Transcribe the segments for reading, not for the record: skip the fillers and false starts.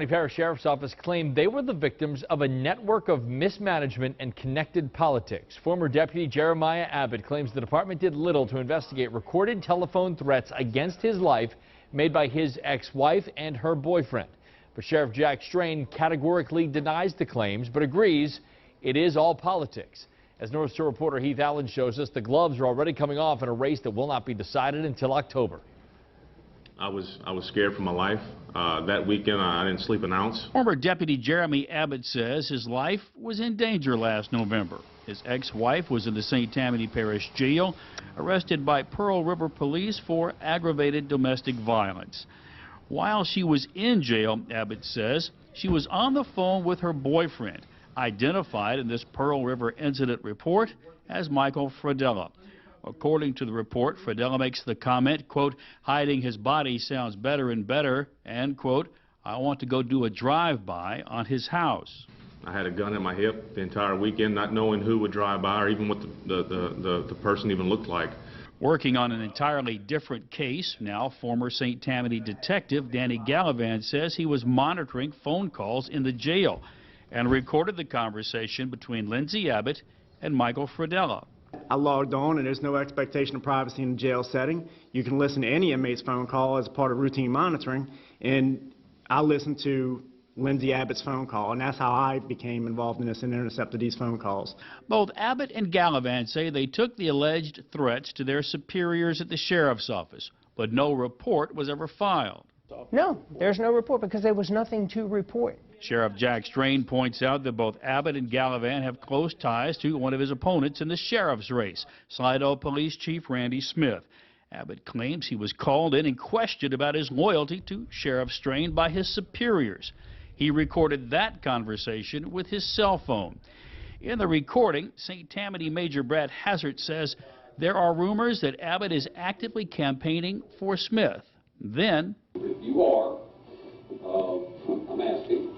Tammany Parish Sheriff's Office claimed they were the victims of a network of mismanagement and connected politics. Former Deputy Jeremiah Abbott claims the department did little to investigate recorded telephone threats against his life made by his ex-wife and her boyfriend. But Sheriff Jack Strain categorically denies the claims, but agrees it is all politics. As North Shore reporter Heath Allen shows us, the gloves are already coming off in a race that will not be decided until October. I was scared for my life. That weekend, I didn't sleep an ounce. Former Deputy Jeremy Abbott says his life was in danger last November. His ex-wife was in the St. Tammany Parish Jail, arrested by Pearl River Police for aggravated domestic violence. While she was in jail, Abbott says she was on the phone with her boyfriend, identified in this Pearl River incident report as Michael Fradella. According to the report, Fradella makes the comment, quote, hiding his body sounds better and better, and, quote, I want to go do a drive-by on his house. I had a gun in my hip the entire weekend, not knowing who would drive by or even what the person even looked like. Working on an entirely different case, now former St. Tammany detective Danny Gallivan says he was monitoring phone calls in the jail and recorded the conversation between Lindsay Abbott and Michael Fradella. I logged on, and there's no expectation of privacy in a jail setting. You can listen to any inmate's phone call as part of routine monitoring, and I listened to Lindsay Abbott's phone call, and that's how I became involved in this and intercepted these phone calls. Both Abbott and Gallivan say they took the alleged threats to their superiors at the sheriff's office, but no report was ever filed. No, there's no report because there was nothing to report. Sheriff Jack Strain points out that both Abbott and Gallivan have close ties to one of his opponents in the sheriff's race, Slidell Police Chief Randy Smith. Abbott claims he was called in and questioned about his loyalty to Sheriff Strain by his superiors. He recorded that conversation with his cell phone. In the recording, St. Tammany Major Brad Hazard says there are rumors that Abbott is actively campaigning for Smith. Then, if you are, I'm asking,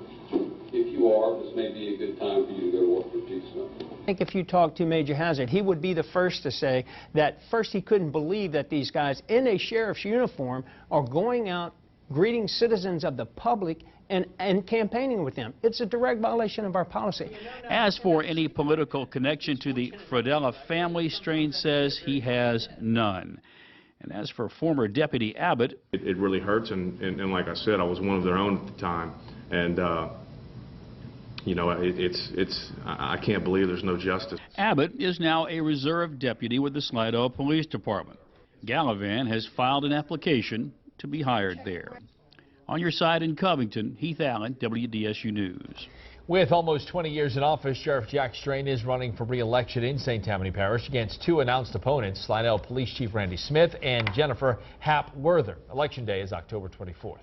if you are, this may be a good time for you to go to work for Chief Smith. I think if you talk to Major Hazard, he would be the first to say that first he couldn't believe that these guys in a sheriff's uniform are going out greeting citizens of the public and campaigning with them. It's a direct violation of our policy. As for any political connection to the Fradella family, Strain says he has none. And as for former Deputy Abbott, it really hurts, and like I said, I was one of their own at the time, and you know, I can't believe there's no justice. Abbott is now a reserve deputy with the Slidell Police Department. Gallivan has filed an application to be hired there. On your side in Covington, Heath Allen, WDSU News. With almost 20 years in office, Sheriff Jack Strain is running for re-election in St. Tammany Parish against two announced opponents, Slidell Police Chief Randy Smith and Jennifer Happ Werther. Election day is October 24th.